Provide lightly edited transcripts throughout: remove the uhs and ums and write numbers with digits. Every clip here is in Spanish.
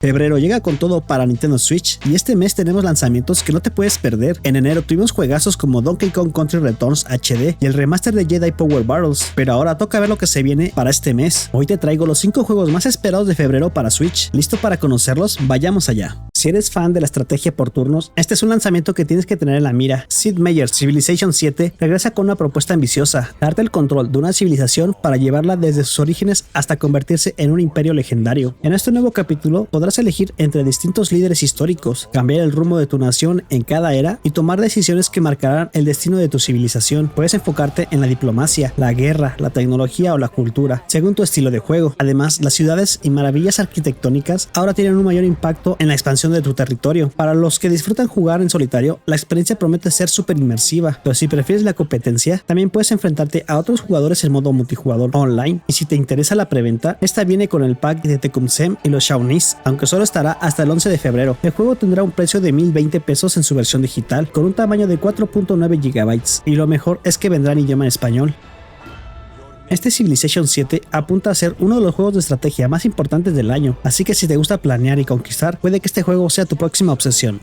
Febrero llega con todo para Nintendo Switch y este mes tenemos lanzamientos que no te puedes perder. En enero tuvimos juegazos como Donkey Kong Country Returns HD y el remaster de Jedi Power Battles, pero ahora toca ver lo que se viene para este mes. Hoy te traigo los 5 juegos más esperados de febrero para Switch. ¿Listo para conocerlos? Vayamos allá. Si eres fan de la estrategia por turnos, este es un lanzamiento que tienes que tener en la mira. Sid Meier's Civilization 7 regresa con una propuesta ambiciosa: darte el control de una civilización para llevarla desde sus orígenes hasta convertirse en un imperio legendario. En este nuevo capítulo podrás elegir entre distintos líderes históricos, cambiar el rumbo de tu nación en cada era y tomar decisiones que marcarán el destino de tu civilización. Puedes enfocarte en la diplomacia, la guerra, la tecnología o la cultura, según tu estilo de juego. Además, las ciudades y maravillas arquitectónicas ahora tienen un mayor impacto en la expansión de tu territorio. Para los que disfrutan jugar en solitario, la experiencia promete ser súper inmersiva, pero si prefieres la competencia, también puedes enfrentarte a otros jugadores en modo multijugador online. Y si te interesa la preventa, esta viene con el pack de Tecumseh y los Shawnees, aunque solo estará hasta el 11 de febrero. El juego tendrá un precio de 1020 pesos en su versión digital, con un tamaño de 4.9 GB, y lo mejor es que vendrá en idioma en español. Este Civilization 7 apunta a ser uno de los juegos de estrategia más importantes del año, así que si te gusta planear y conquistar, puede que este juego sea tu próxima obsesión.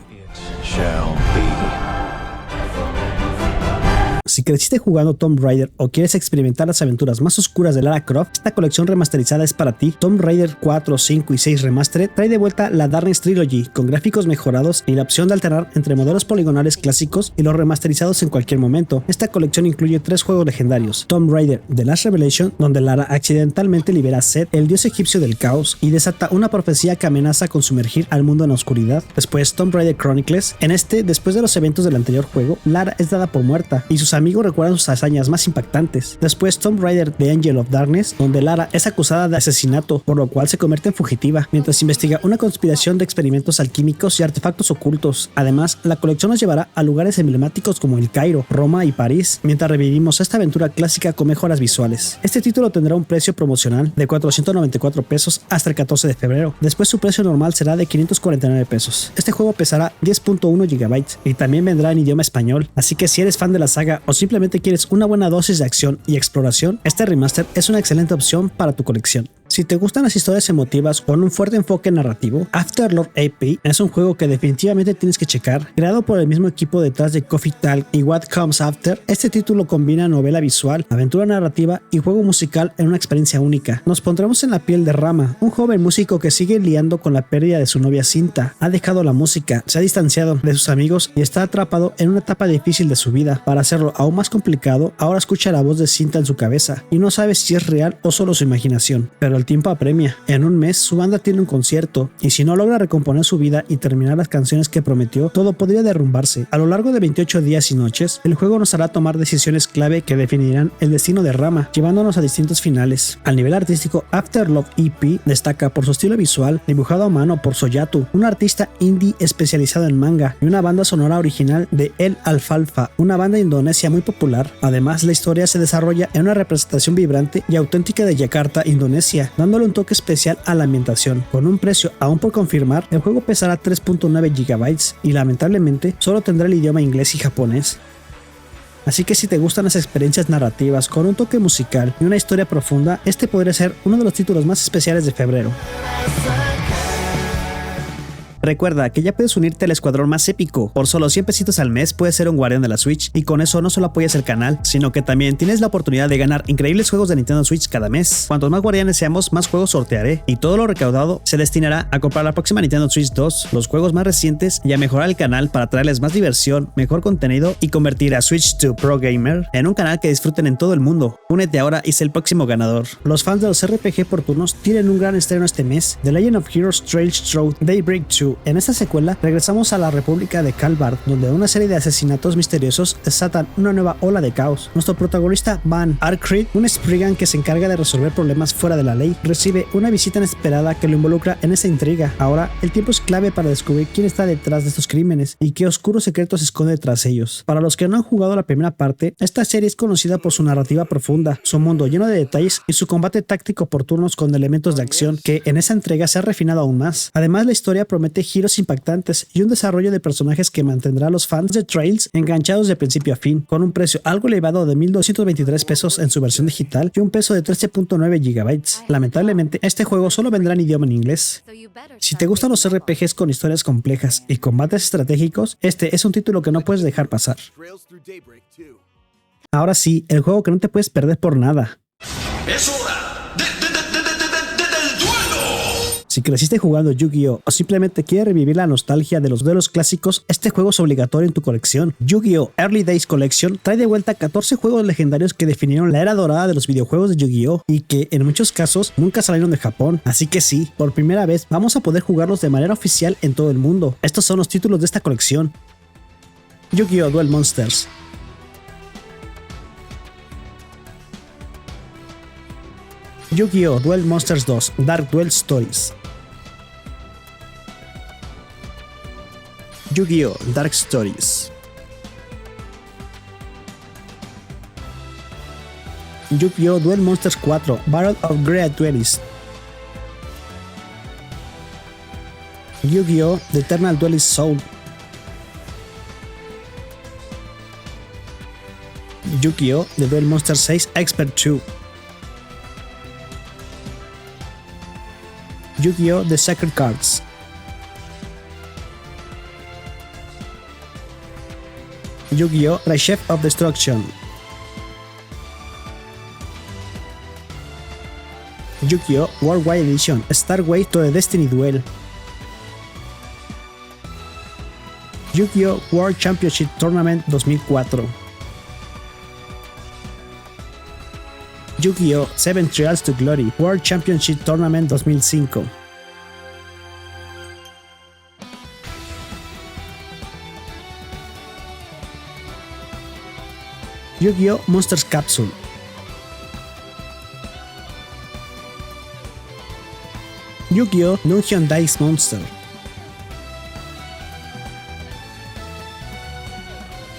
Si creciste jugando Tomb Raider o quieres experimentar las aventuras más oscuras de Lara Croft, esta colección remasterizada es para ti. Tomb Raider 4, 5 y 6 Remastered trae de vuelta la Darkness Trilogy con gráficos mejorados y la opción de alternar entre modelos poligonales clásicos y los remasterizados en cualquier momento. Esta colección incluye 3 juegos legendarios: Tomb Raider The Last Revelation, donde Lara accidentalmente libera a Set, el dios egipcio del caos, y desata una profecía que amenaza con sumergir al mundo en la oscuridad. Después Tomb Raider Chronicles. En este, después de los eventos del anterior juego, Lara es dada por muerta y sus amigos recuerdan sus hazañas más impactantes. Después Tomb Raider The Angel of Darkness, donde Lara es acusada de asesinato, por lo cual se convierte en fugitiva, mientras investiga una conspiración de experimentos alquímicos y artefactos ocultos. Además, la colección nos llevará a lugares emblemáticos como el Cairo, Roma y París, mientras revivimos esta aventura clásica con mejoras visuales. Este título tendrá un precio promocional de 494 pesos hasta el 14 de febrero. Después su precio normal será de 549 pesos. Este juego pesará 10.1 GB y también vendrá en idioma español, así que si eres fan de la saga o simplemente quieres una buena dosis de acción y exploración, este remaster es una excelente opción para tu colección. Si te gustan las historias emotivas con un fuerte enfoque narrativo, Afterlord AP es un juego que definitivamente tienes que checar. Creado por el mismo equipo detrás de Coffee Talk y What Comes After, este título combina novela visual, aventura narrativa y juego musical en una experiencia única. Nos pondremos en la piel de Rama, un joven músico que sigue lidiando con la pérdida de su novia Cinta. Ha dejado la música, se ha distanciado de sus amigos y está atrapado en una etapa difícil de su vida. Para hacerlo aún más complicado, ahora escucha la voz de Cinta en su cabeza y no sabe si es real o solo su imaginación. Pero el tiempo apremia. En un mes su banda tiene un concierto y si no logra recomponer su vida y terminar las canciones que prometió, todo podría derrumbarse. A lo largo de 28 días y noches, el juego nos hará tomar decisiones clave que definirán el destino de Rama, llevándonos a distintos finales. Al nivel artístico, Afterlove EP destaca por su estilo visual, dibujado a mano por Soyatu, un artista indie especializado en manga, y una banda sonora original de El Alfalfa, una banda indonesia muy popular. Además, la historia se desarrolla en una representación vibrante y auténtica de Yakarta, Indonesia, dándole un toque especial a la ambientación. Con un precio aún por confirmar, el juego pesará 3.9 GB y lamentablemente solo tendrá el idioma inglés y japonés. Así que si te gustan las experiencias narrativas con un toque musical y una historia profunda, este podría ser uno de los títulos más especiales de febrero. Recuerda que ya puedes unirte al escuadrón más épico. Por solo 100 pesitos al mes puedes ser un guardián de la Switch y con eso no solo apoyas el canal, sino que también tienes la oportunidad de ganar increíbles juegos de Nintendo Switch cada mes. Cuantos más guardianes seamos, más juegos sortearé y todo lo recaudado se destinará a comprar la próxima Nintendo Switch 2, los juegos más recientes y a mejorar el canal para traerles más diversión, mejor contenido y convertir a Switch 2 Pro Gamer en un canal que disfruten en todo el mundo. Únete ahora y sé el próximo ganador. Los fans de los RPG por turnos tienen un gran estreno este mes: The Legend of Heroes Strange Road Daybreak 2. En esta secuela regresamos a la República de Calvard, donde una serie de asesinatos misteriosos desatan una nueva ola de caos. Nuestro protagonista Van Arkreed, un Spriggan que se encarga de resolver problemas fuera de la ley, recibe una visita inesperada que lo involucra en esa intriga. Ahora, el tiempo es clave para descubrir quién está detrás de estos crímenes y qué oscuros secretos se esconde tras ellos. Para los que no han jugado la primera parte, esta serie es conocida por su narrativa profunda, su mundo lleno de detalles y su combate táctico por turnos con elementos de acción que en esa entrega se ha refinado aún más. Además, la historia promete giros impactantes y un desarrollo de personajes que mantendrá a los fans de Trails enganchados de principio a fin, con un precio algo elevado de 1,223 pesos en su versión digital y un peso de 13.9 GB. Lamentablemente, este juego solo vendrá en idioma en inglés. Si te gustan los RPGs con historias complejas y combates estratégicos, este es un título que no puedes dejar pasar. Ahora sí, el juego que no te puedes perder por nada. ¡Es hora del duelo! Si creciste jugando Yu-Gi-Oh! O simplemente quieres revivir la nostalgia de los duelos clásicos, este juego es obligatorio en tu colección. Yu-Gi-Oh! Early Days Collection trae de vuelta 14 juegos legendarios que definieron la era dorada de los videojuegos de Yu-Gi-Oh! Y que en muchos casos nunca salieron de Japón. Así que sí, por primera vez vamos a poder jugarlos de manera oficial en todo el mundo. Estos son los títulos de esta colección: Yu-Gi-Oh! Duel Monsters, Yu-Gi-Oh! Duel Monsters 2 Dark Duel Stories, Yu-Gi-Oh! Dark Stories, Yu-Gi-Oh! Duel Monsters 4 Battle of Great Duelist, Yu-Gi-Oh! The Eternal Duelist Soul, Yu-Gi-Oh! The Duel Monsters 6 Expert 2, Yu-Gi-Oh! The Sacred Cards, Yu-Gi-Oh! The Chef of Destruction, Yu-Gi-Oh! Worldwide Edition Starway to the Destiny Duel, Yu-Gi-Oh! World Championship Tournament 2004, Yu-Gi-Oh! 7 Trials to Glory World Championship Tournament 2005, Yu-Gi-Oh! Monsters Capsule, Yu-Gi-Oh! Dungeon Dice Monster,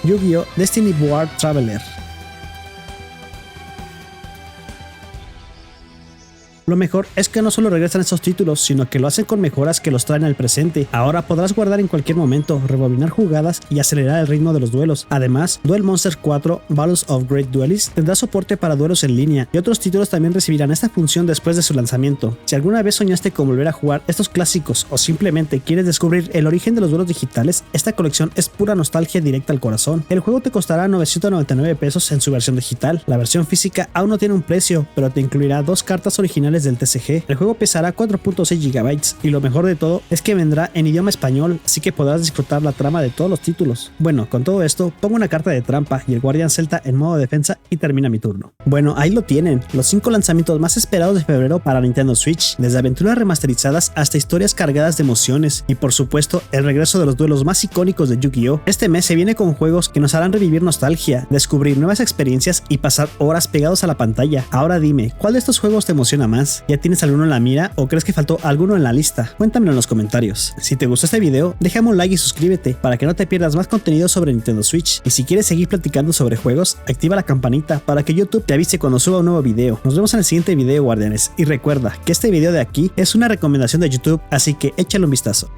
Yu-Gi-Oh! Destiny Board Traveler. Lo mejor es que no solo regresan estos títulos, sino que lo hacen con mejoras que los traen al presente. Ahora podrás guardar en cualquier momento, rebobinar jugadas y acelerar el ritmo de los duelos. Además, Duel Monsters 4 Battles of Great Duelists tendrá soporte para duelos en línea, y otros títulos también recibirán esta función después de su lanzamiento. Si alguna vez soñaste con volver a jugar estos clásicos o simplemente quieres descubrir el origen de los duelos digitales, esta colección es pura nostalgia directa al corazón. El juego te costará 999 pesos en su versión digital. La versión física aún no tiene un precio, pero te incluirá 2 cartas originales del TCG. El juego pesará 4.6 GB y lo mejor de todo es que vendrá en idioma español, así que podrás disfrutar la trama de todos los títulos. Bueno, con todo esto, pongo una carta de trampa y el Guardián Celta en modo defensa y termina mi turno. Bueno, ahí lo tienen, los 5 lanzamientos más esperados de febrero para Nintendo Switch, desde aventuras remasterizadas hasta historias cargadas de emociones y por supuesto el regreso de los duelos más icónicos de Yu-Gi-Oh! Este mes se viene con juegos que nos harán revivir nostalgia, descubrir nuevas experiencias y pasar horas pegados a la pantalla. Ahora dime, ¿cuál de estos juegos te emociona más? ¿Ya tienes alguno en la mira o crees que faltó alguno en la lista? Cuéntamelo en los comentarios. Si te gustó este video, déjame un like y suscríbete para que no te pierdas más contenido sobre Nintendo Switch. Y si quieres seguir platicando sobre juegos, activa la campanita para que YouTube te avise cuando suba un nuevo video. Nos vemos en el siguiente video, guardianes. Y recuerda que este video de aquí es una recomendación de YouTube, así que échale un vistazo.